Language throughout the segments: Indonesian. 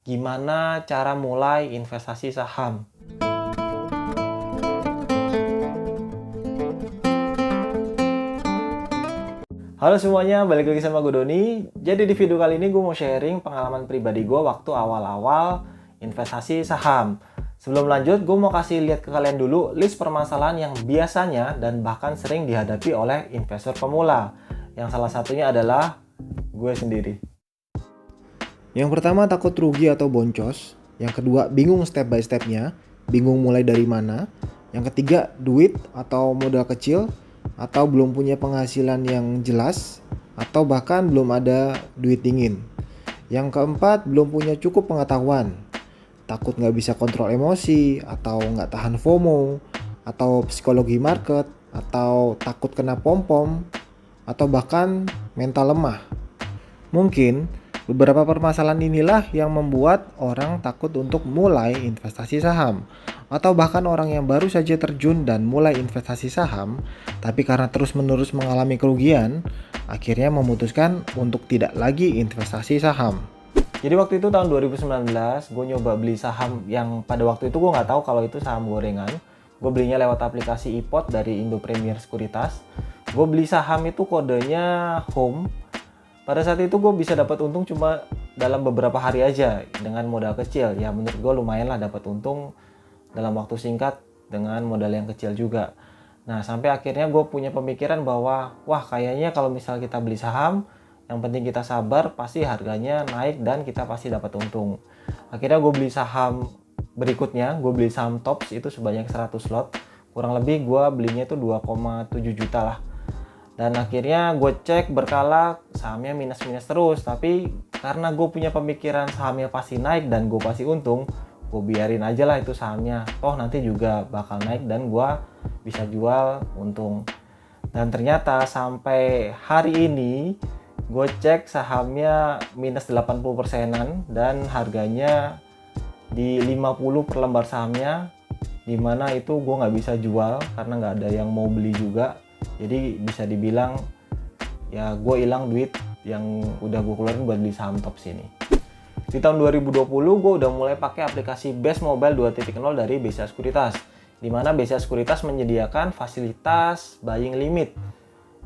gimana cara mulai investasi saham. Halo semuanya, balik lagi sama gue Doni. Jadi di video kali ini gue mau sharing pengalaman pribadi gue waktu awal-awal investasi saham. Sebelum lanjut, gue mau kasih lihat ke kalian dulu list permasalahan yang biasanya dan bahkan sering dihadapi oleh investor pemula. Yang salah satunya adalah gue sendiri. Yang pertama takut rugi atau boncos. Yang kedua bingung step by stepnya, bingung mulai dari mana. Yang ketiga duit atau modal kecil, atau belum punya penghasilan yang jelas, atau bahkan belum ada duit dingin. Yang keempat belum punya cukup pengetahuan, takut nggak bisa kontrol emosi, atau nggak tahan FOMO, atau psikologi market, atau takut kena pom-pom, atau bahkan mental lemah. Mungkin beberapa permasalahan inilah yang membuat orang takut untuk mulai investasi saham, atau bahkan orang yang baru saja terjun dan mulai investasi saham, tapi karena terus-menerus mengalami kerugian, akhirnya memutuskan untuk tidak lagi investasi saham. Jadi waktu itu tahun 2019, gue nyoba beli saham yang pada waktu itu gue nggak tahu kalau itu saham gorengan. Gue belinya lewat aplikasi iPod dari Indo Premier Sekuritas. Gue beli saham itu kodenya Home. Pada saat itu gue bisa dapat untung cuma dalam beberapa hari aja dengan modal kecil. Ya menurut gue lumayan lah dapat untung dalam waktu singkat dengan modal yang kecil juga. Nah sampai akhirnya gue punya pemikiran bahwa wah kayaknya kalau misal kita beli saham, yang penting kita sabar, pasti harganya naik dan kita pasti dapat untung. Akhirnya gue beli saham berikutnya, gue beli saham TOPS itu sebanyak 100 lot. Kurang lebih gue belinya itu 2,7 juta lah. Dan akhirnya gue cek berkala sahamnya minus-minus terus. Tapi karena gue punya pemikiran sahamnya pasti naik dan gue pasti untung, gue biarin aja lah itu sahamnya. Toh nanti juga bakal naik dan gue bisa jual untung. Dan ternyata sampai hari ini gue cek sahamnya minus 80%-an dan harganya di 50 per lembar sahamnya, dimana itu gue nggak bisa jual karena nggak ada yang mau beli juga. Jadi bisa dibilang ya gue hilang duit yang udah gue keluarin buat beli saham TOPS ini. Di tahun 2020 gue udah mulai pakai aplikasi Best Mobile 2.0 dari BCA Sekuritas, dimana BCA Sekuritas menyediakan fasilitas buying limit.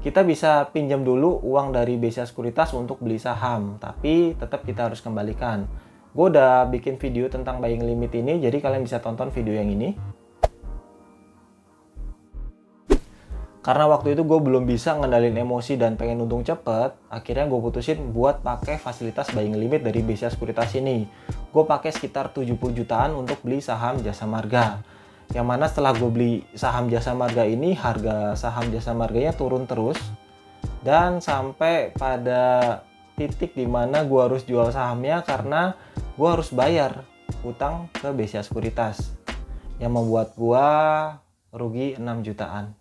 Kita bisa pinjam dulu uang dari BCA Sekuritas untuk beli saham, tapi tetap kita harus kembalikan. Gue udah bikin video tentang buying limit ini, jadi kalian bisa tonton video yang ini. Karena waktu itu gue belum bisa ngendalin emosi dan pengen untung cepet, akhirnya gue putusin buat pakai fasilitas buying limit dari BCA Sekuritas ini. Gue pakai sekitar 70 jutaan untuk beli saham Jasa Marga. Yang mana setelah gue beli saham Jasa Marga ini, harga saham Jasa Marganya turun terus. Dan sampai pada titik dimana gue harus jual sahamnya karena gue harus bayar utang ke BCA Sekuritas. Yang membuat gue rugi 6 jutaan.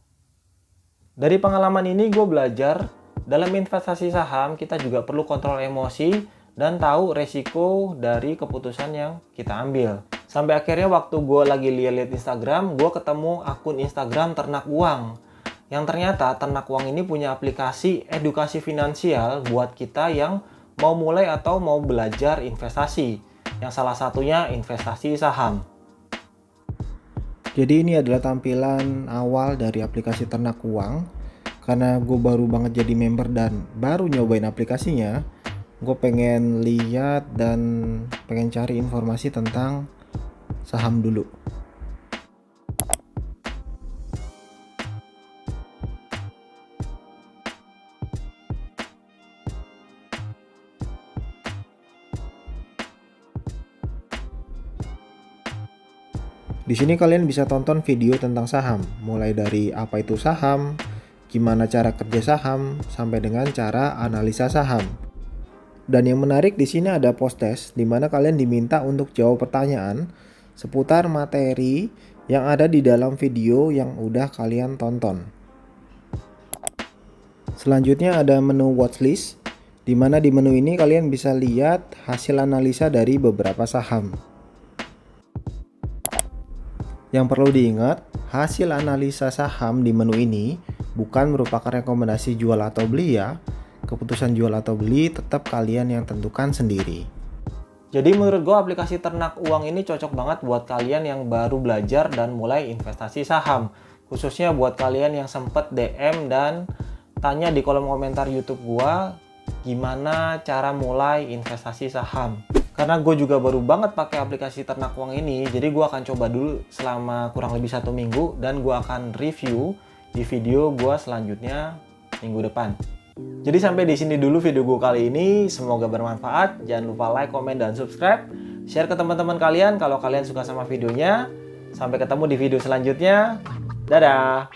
Dari pengalaman ini gue belajar, dalam investasi saham kita juga perlu kontrol emosi dan tahu resiko dari keputusan yang kita ambil. Sampai akhirnya waktu gue lagi lihat Instagram, gue ketemu akun Instagram Ternak Uang. Yang ternyata Ternak Uang ini punya aplikasi edukasi finansial buat kita yang mau mulai atau mau belajar investasi. Yang salah satunya investasi saham. Jadi ini adalah tampilan awal dari aplikasi Ternak Uang. Karena gue baru banget jadi member dan baru nyobain aplikasinya, gue pengen lihat dan pengen cari informasi tentang saham dulu. Di sini kalian bisa tonton video tentang saham, mulai dari apa itu saham, gimana cara kerja saham, sampai dengan cara analisa saham. Dan yang menarik di sini ada post test, di mana kalian diminta untuk jawab pertanyaan seputar materi yang ada di dalam video yang udah kalian tonton. Selanjutnya ada menu watchlist, di mana di menu ini kalian bisa lihat hasil analisa dari beberapa saham. Yang perlu diingat, hasil analisa saham di menu ini bukan merupakan rekomendasi jual atau beli ya. Keputusan jual atau beli tetap kalian yang tentukan sendiri. Jadi menurut gue aplikasi ternak uang ini cocok banget buat kalian yang baru belajar dan mulai investasi saham. Khususnya buat kalian yang sempet DM dan tanya di kolom komentar YouTube gue gimana cara mulai investasi saham. Karena gue juga baru banget pakai aplikasi ternak uang ini, jadi gue akan coba dulu selama kurang lebih 1 minggu dan gue akan review di video gue selanjutnya minggu depan. Jadi sampai di sini dulu video gue kali ini, semoga bermanfaat. Jangan lupa like, komen, dan subscribe. Share ke teman-teman kalian kalau kalian suka sama videonya. Sampai ketemu di video selanjutnya. Dadah!